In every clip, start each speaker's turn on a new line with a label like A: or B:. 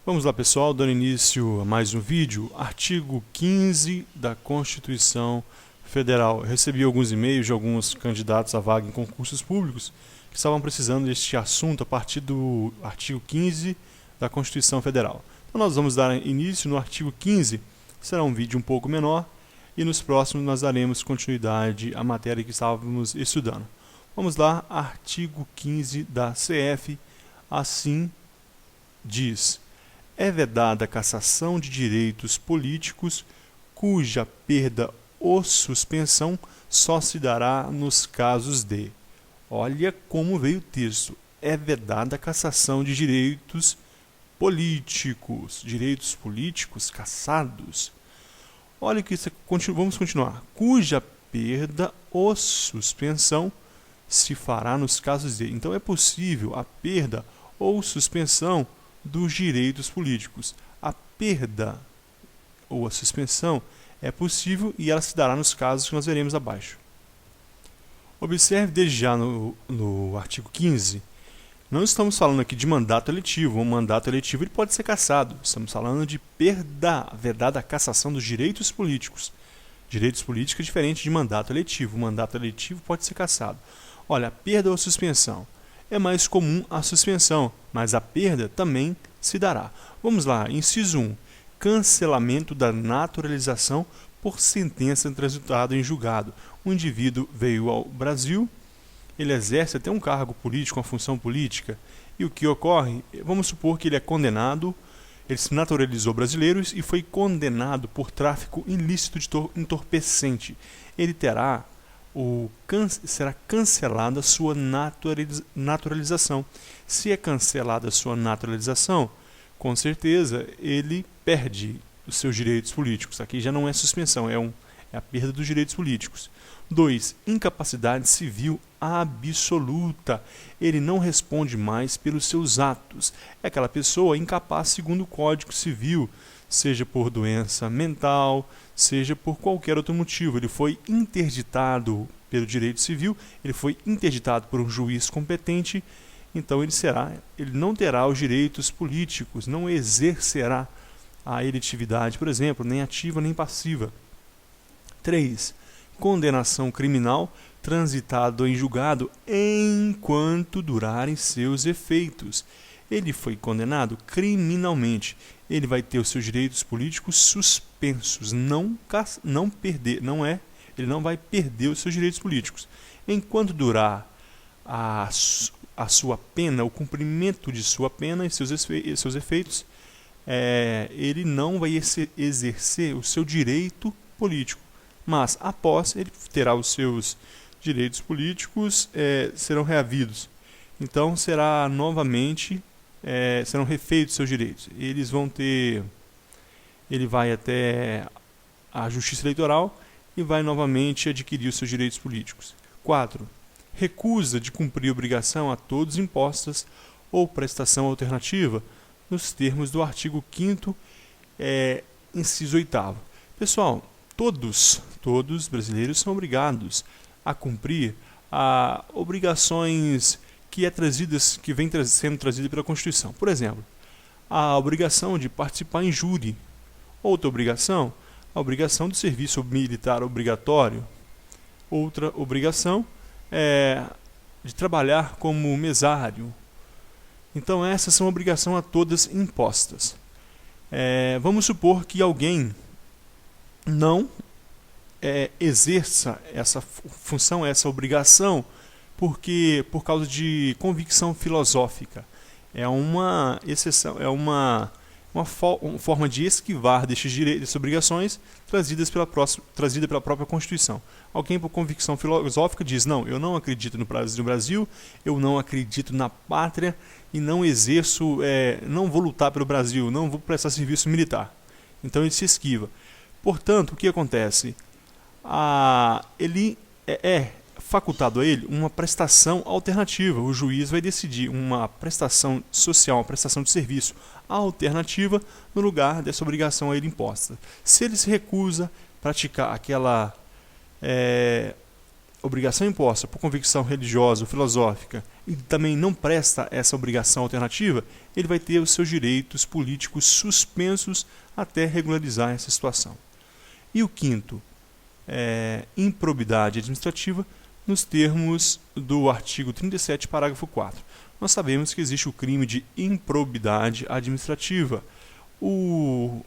A: Vamos lá, pessoal, dando início a mais um vídeo. Artigo 15 da Constituição Federal. Eu recebi alguns e-mails de alguns candidatos a vaga em concursos públicos que estavam precisando deste assunto a partir do artigo 15 da Constituição Federal. Então nós vamos dar início no artigo 15, será um vídeo um pouco menor, e nos próximos nós daremos continuidade à matéria que estávamos estudando. Vamos lá, artigo 15 da CF, assim diz: é vedada a cassação de direitos políticos cuja perda ou suspensão só se dará nos casos de... Olha como veio o texto. É vedada a cassação de direitos políticos cassados. Olha que isso, vamos continuar. Cuja perda ou suspensão se fará nos casos de... Então é possível a perda ou suspensão dos direitos políticos. A perda ou a suspensão é possível e ela se dará nos casos que nós veremos abaixo. Observe desde já no artigo 15, não estamos falando aqui de mandato eletivo. Um mandato eletivo ele pode ser cassado. Estamos falando de perda, vedada a cassação dos direitos políticos. Direitos políticos é diferente de mandato eletivo. O mandato eletivo pode ser cassado. Olha, a perda ou a suspensão. É mais comum a suspensão, mas a perda também se dará. Vamos lá, inciso 1. Cancelamento da naturalização por sentença transitada em julgado. Um indivíduo veio ao Brasil, ele exerce até um cargo político, uma função política, e o que ocorre? Vamos supor que ele é condenado, ele se naturalizou brasileiro e foi condenado por tráfico ilícito de entorpecente. Ele terá será cancelada a sua naturalização. Se é cancelada a sua naturalização, com certeza ele perde os seus direitos políticos. Aqui já não é suspensão, é a perda dos direitos políticos. 2. Incapacidade civil absoluta. Ele não responde mais pelos seus atos. É aquela pessoa incapaz segundo o Código Civil, seja por doença mental, seja por qualquer outro motivo. Ele foi interditado pelo direito civil, ele foi interditado por um juiz competente, então ele não terá os direitos políticos, não exercerá a eletividade, por exemplo, nem ativa nem passiva. 3. Condenação criminal transitado em julgado enquanto durarem seus efeitos. Ele foi condenado criminalmente. Ele vai ter os seus direitos políticos suspensos, ele não vai perder os seus direitos políticos. Enquanto durar a sua pena, o cumprimento de sua pena e seus efeitos, ele não vai exercer o seu direito político. Mas após, ele terá os seus direitos políticos, serão reavidos. Então serão refeitos seus direitos. Ele vai até a Justiça Eleitoral e vai novamente adquirir os seus direitos políticos. 4. Recusa de cumprir obrigação a todos impostas ou prestação alternativa nos termos do artigo 5º, inciso 8º. Pessoal, todos brasileiros são obrigados a cumprir obrigações que vem sendo trazida pela Constituição. Por exemplo, a obrigação de participar em júri. Outra obrigação, a obrigação do serviço militar obrigatório. Outra obrigação de trabalhar como mesário. Então essas são obrigações a todas impostas. Vamos supor que alguém não exerça essa função, essa obrigação, por causa de convicção filosófica. É uma exceção, é uma forma de esquivar destes direitos, dessas obrigações trazida pela própria Constituição. Alguém por convicção filosófica diz: não, eu não acredito no Brasil, eu não acredito na pátria e não exerço, não vou lutar pelo Brasil, não vou prestar serviço militar. Então ele se esquiva. Portanto, o que acontece? Ele facultado a ele uma prestação alternativa. O juiz vai decidir uma prestação social, uma prestação de serviço alternativa no lugar dessa obrigação a ele imposta. Se ele se recusa a praticar obrigação imposta por convicção religiosa ou filosófica e também não presta essa obrigação alternativa, ele vai ter os seus direitos políticos suspensos até regularizar essa situação. E o quinto, improbidade administrativa, nos termos do artigo 37, parágrafo 4. Nós sabemos que existe o crime de improbidade administrativa. O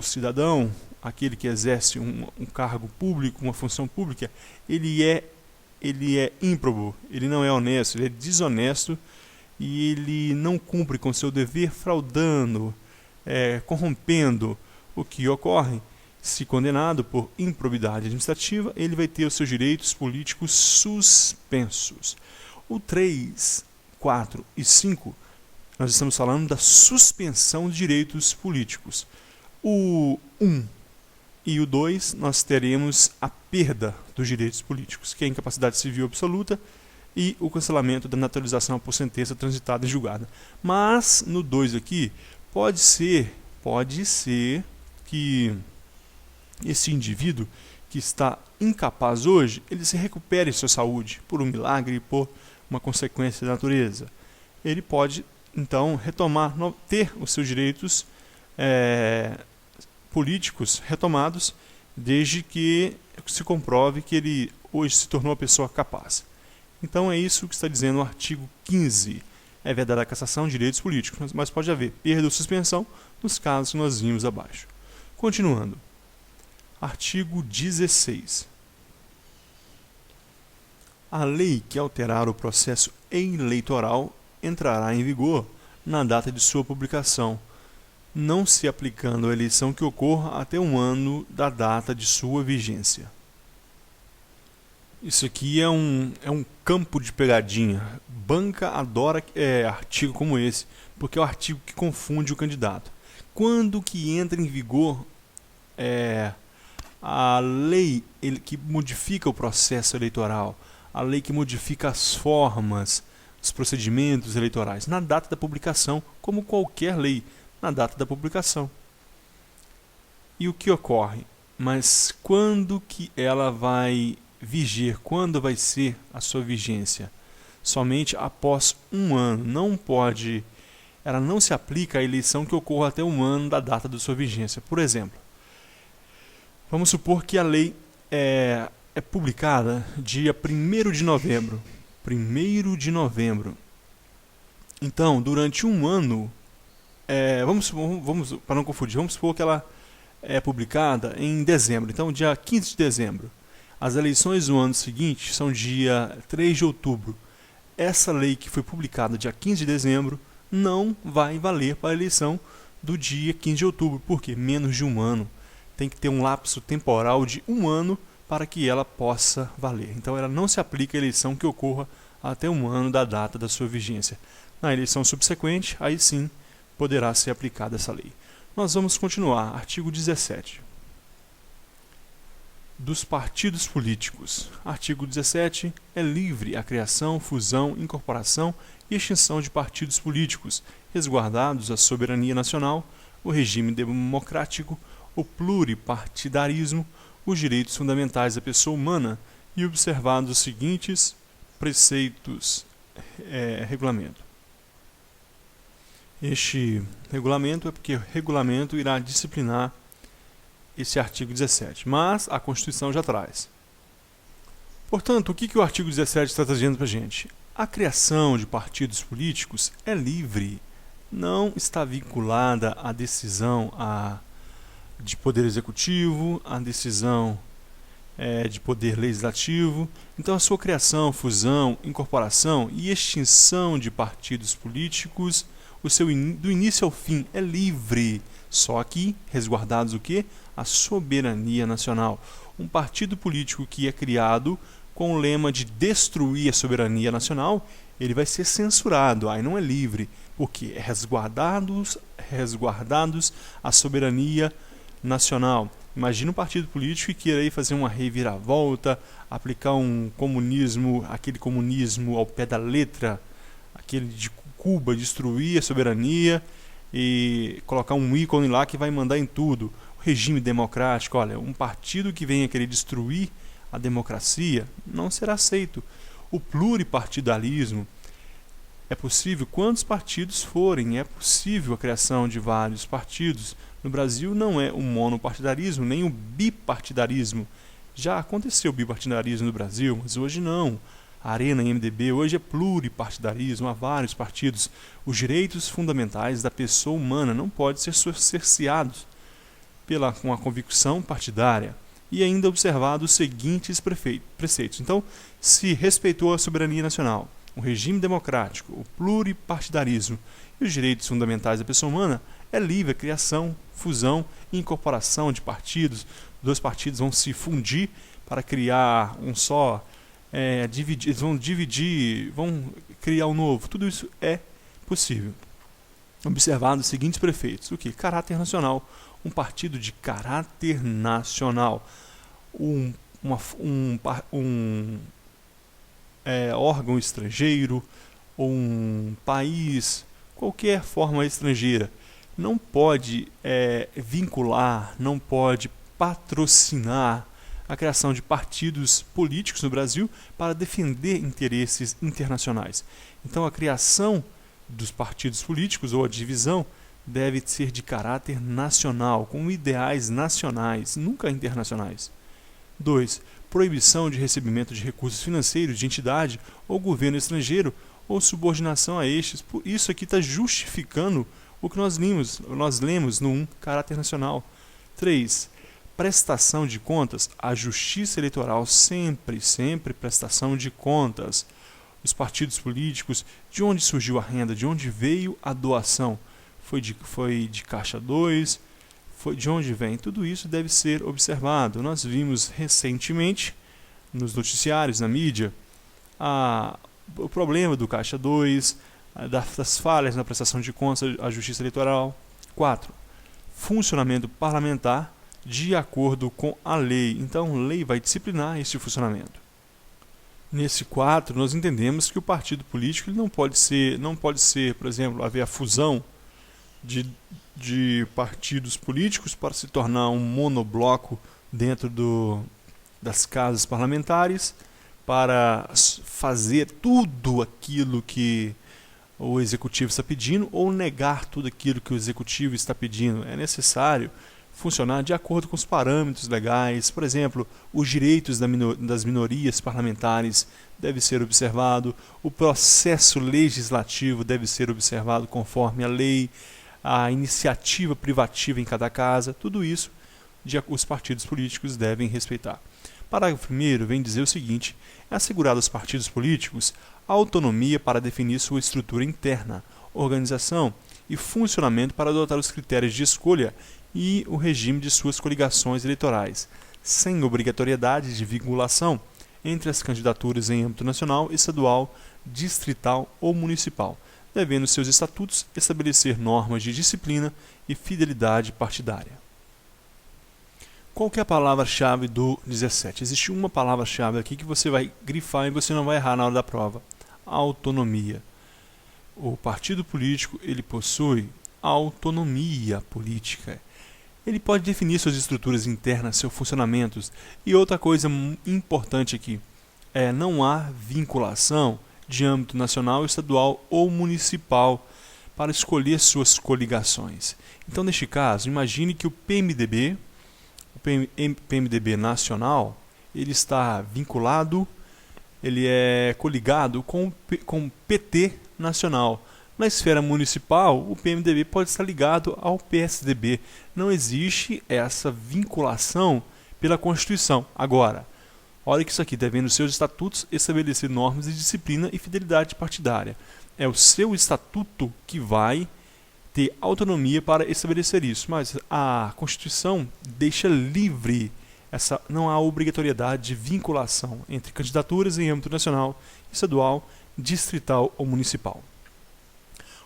A: cidadão, aquele que exerce um cargo público, uma função pública, ele é ímprobo, ele não é honesto, ele é desonesto e ele não cumpre com seu dever fraudando, corrompendo. O que ocorre? Se condenado por improbidade administrativa, ele vai ter os seus direitos políticos suspensos. O 3, 4 e 5, nós estamos falando da suspensão de direitos políticos. O 1 e o 2, nós teremos a perda dos direitos políticos, que é a incapacidade civil absoluta e o cancelamento da naturalização por sentença transitada e julgada. Mas, no 2 aqui, pode ser que esse indivíduo que está incapaz hoje, ele se recupere sua saúde por um milagre, por uma consequência da natureza. Ele pode, então, retomar, ter os seus direitos políticos retomados, desde que se comprove que ele hoje se tornou uma pessoa capaz. Então é isso que está dizendo o artigo 15. É vedada a cassação de direitos políticos, mas pode haver perda ou suspensão nos casos que nós vimos abaixo. Continuando. Artigo 16. A lei que alterar o processo eleitoral entrará em vigor na data de sua publicação, não se aplicando à eleição que ocorra até um ano da data de sua vigência. Isso aqui é um campo de pegadinha. Banca adora artigo como esse, porque é o artigo que confunde o candidato. Quando que entra em vigor a lei que modifica o processo eleitoral, a lei que modifica as formas, os procedimentos eleitorais? Na data da publicação, como qualquer lei, na data da publicação. E o que ocorre? Mas quando que ela vai vigir? Quando vai ser a sua vigência? Somente após um ano. Ela não se aplica à eleição que ocorra até um ano da data da sua vigência. Por exemplo, vamos supor que a lei é publicada dia 1º de novembro. 1º de novembro. Então, durante um ano, vamos, para não confundir, vamos supor que ela é publicada em dezembro. Então, dia 15 de dezembro. As eleições do ano seguinte são dia 3 de outubro. Essa lei que foi publicada dia 15 de dezembro não vai valer para a eleição do dia 15 de outubro. Por quê? Menos de um ano. Tem que ter um lapso temporal de um ano para que ela possa valer. Então, ela não se aplica à eleição que ocorra até um ano da data da sua vigência. Na eleição subsequente, aí sim, poderá ser aplicada essa lei. Nós vamos continuar. Artigo 17. Dos partidos políticos. Artigo 17. É livre a criação, fusão, incorporação e extinção de partidos políticos, resguardados a soberania nacional, o regime democrático, o pluripartidarismo, os direitos fundamentais da pessoa humana e observados os seguintes preceitos, regulamento. Este regulamento é porque o regulamento irá disciplinar esse artigo 17, mas a Constituição já traz. Portanto, o que o artigo 17 está trazendo para a gente? A criação de partidos políticos é livre, não está vinculada à decisão de poder executivo, à decisão de poder legislativo. Então, a sua criação, fusão, incorporação e extinção de partidos políticos, do início ao fim, é livre, só que resguardados o quê? A soberania nacional. Um partido político que é criado com o lema de destruir a soberania nacional, ele vai ser censurado, aí não é livre, porque é resguardados a soberania nacional. Imagina um partido político que queira aí fazer uma reviravolta, aplicar aquele comunismo ao pé da letra, aquele de Cuba, destruir a soberania e colocar um ícone lá que vai mandar em tudo. O regime democrático, olha, um partido que venha querer destruir a democracia, não será aceito. O pluripartidarismo é possível quantos partidos forem, é possível a criação de vários partidos. No Brasil não é o monopartidarismo, nem o bipartidarismo. Já aconteceu o bipartidarismo no Brasil, mas hoje não. A Arena e MDB hoje é pluripartidarismo, há vários partidos. Os direitos fundamentais da pessoa humana não podem ser cerceados com a convicção partidária. E ainda observado os seguintes preceitos. Então, se respeitou a soberania nacional, o regime democrático, o pluripartidarismo e os direitos fundamentais da pessoa humana, é livre a criação, fusão e incorporação de partidos. Dois partidos vão se fundir para criar um só, eles vão dividir, vão criar um novo. Tudo isso é possível. Observado os seguintes prefeitos. O que? Caráter nacional. Um partido de caráter nacional. Órgão estrangeiro, ou um país, qualquer forma estrangeira, não pode vincular, não pode patrocinar a criação de partidos políticos no Brasil para defender interesses internacionais. Então, a criação dos partidos políticos ou a divisão deve ser de caráter nacional, com ideais nacionais, nunca internacionais. 2. Proibição de recebimento de recursos financeiros de entidade ou governo estrangeiro ou subordinação a estes. Isso aqui está justificando o que nós lemos no 1, caráter nacional. 3. Prestação de contas. A justiça eleitoral sempre prestação de contas. Os partidos políticos, de onde surgiu a renda, de onde veio a doação? Foi de Caixa 2, de onde vem? Tudo isso deve ser observado. Nós vimos recentemente, nos noticiários, na mídia, o problema do Caixa 2, das falhas na prestação de contas à Justiça Eleitoral. 4. Funcionamento parlamentar de acordo com a lei. Então, a lei vai disciplinar esse funcionamento. Nesse 4, nós entendemos que o partido político ele não pode ser, por exemplo, haver a fusão de partidos políticos para se tornar um monobloco dentro das casas parlamentares, para fazer tudo aquilo que o executivo está pedindo ou negar tudo aquilo que o executivo está pedindo. É necessário funcionar de acordo com os parâmetros legais. Por exemplo, os direitos das minorias parlamentares devem ser observados, o processo legislativo deve ser observado conforme a lei, a iniciativa privativa em cada casa, tudo isso os partidos políticos devem respeitar. Parágrafo 1º vem dizer o seguinte: é assegurado aos partidos políticos a autonomia para definir sua estrutura interna, organização e funcionamento para adotar os critérios de escolha e o regime de suas coligações eleitorais, sem obrigatoriedade de vinculação entre as candidaturas em âmbito nacional, estadual, distrital ou municipal, devendo seus estatutos estabelecer normas de disciplina e fidelidade partidária. Qual que é a palavra-chave do 17? Existe uma palavra-chave aqui que você vai grifar e você não vai errar na hora da prova. Autonomia. O partido político ele possui autonomia política. Ele pode definir suas estruturas internas, seus funcionamentos. E outra coisa importante aqui não há vinculação de âmbito nacional, estadual ou municipal para escolher suas coligações. Então, neste caso, imagine que o PMDB nacional, ele está vinculado, ele é coligado com o PT nacional. Na esfera municipal, o PMDB pode estar ligado ao PSDB. Não existe essa vinculação pela Constituição. Agora, olha que isso aqui, devendo seus estatutos estabelecer normas de disciplina e fidelidade partidária. É o seu estatuto que vai ter autonomia para estabelecer isso, mas a Constituição deixa livre, não há obrigatoriedade de vinculação entre candidaturas em âmbito nacional, estadual, distrital ou municipal.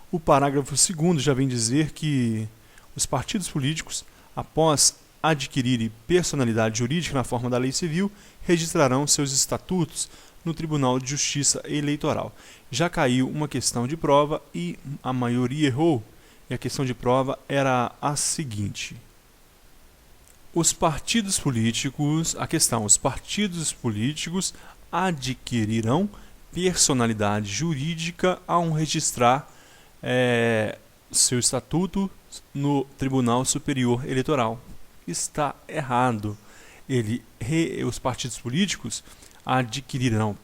A: O parágrafo 2º já vem dizer que os partidos políticos, após adquirirem personalidade jurídica na forma da lei civil, registrarão seus estatutos no Tribunal de Justiça Eleitoral. Já caiu uma questão de prova e a maioria errou. E a questão de prova era a seguinte: Os partidos políticos, os partidos políticos adquirirão personalidade jurídica ao registrar seu estatuto no Tribunal Superior Eleitoral. Está errado. Os partidos políticos adquirirão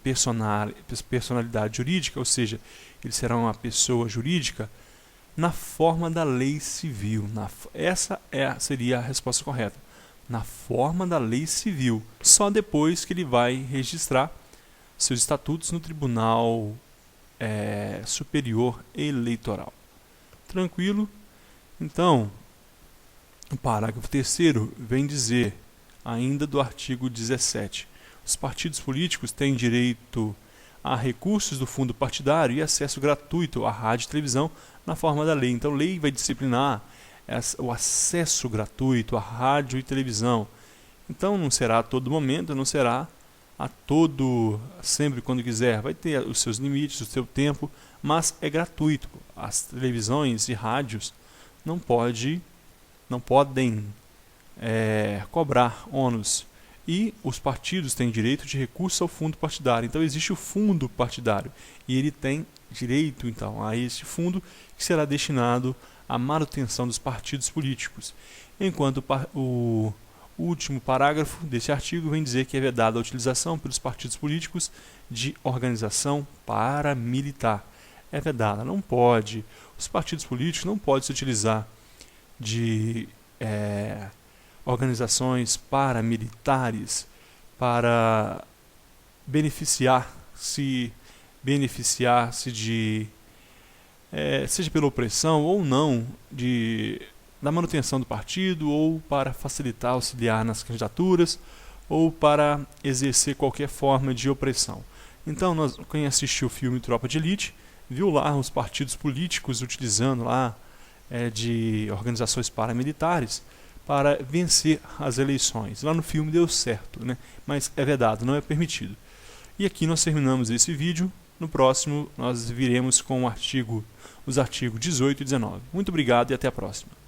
A: personalidade jurídica, ou seja, eles serão uma pessoa jurídica na forma da lei civil. Essa seria a resposta correta. Na forma da lei civil, só depois que ele vai registrar seus estatutos no Tribunal Superior Eleitoral. Tranquilo? Então, o parágrafo 3º vem dizer, ainda do artigo 17, os partidos políticos têm direito a recursos do fundo partidário e acesso gratuito à rádio e televisão na forma da lei. Então, a lei vai disciplinar o acesso gratuito à rádio e televisão. Então, não será a todo momento, não será sempre quando quiser. Vai ter os seus limites, o seu tempo, mas é gratuito. As televisões e rádios não podem cobrar ônus. E os partidos têm direito de recurso ao fundo partidário. Então existe o fundo partidário e ele tem direito então a esse fundo que será destinado à manutenção dos partidos políticos. Enquanto o último parágrafo desse artigo vem dizer que é vedada a utilização pelos partidos políticos de organização paramilitar. É vedada, não pode. Os partidos políticos não podem se utilizar de organizações paramilitares para beneficiar-se de seja pela opressão ou não da manutenção do partido, ou para facilitar, auxiliar nas candidaturas, ou para exercer qualquer forma de opressão. Então, quem assistiu o filme Tropa de Elite viu lá os partidos políticos utilizando lá de organizações paramilitares para vencer as eleições. Lá no filme deu certo, né? Mas é vedado, não é permitido. E aqui nós terminamos esse vídeo. No próximo nós viremos com os artigos 18 e 19. Muito obrigado e até a próxima.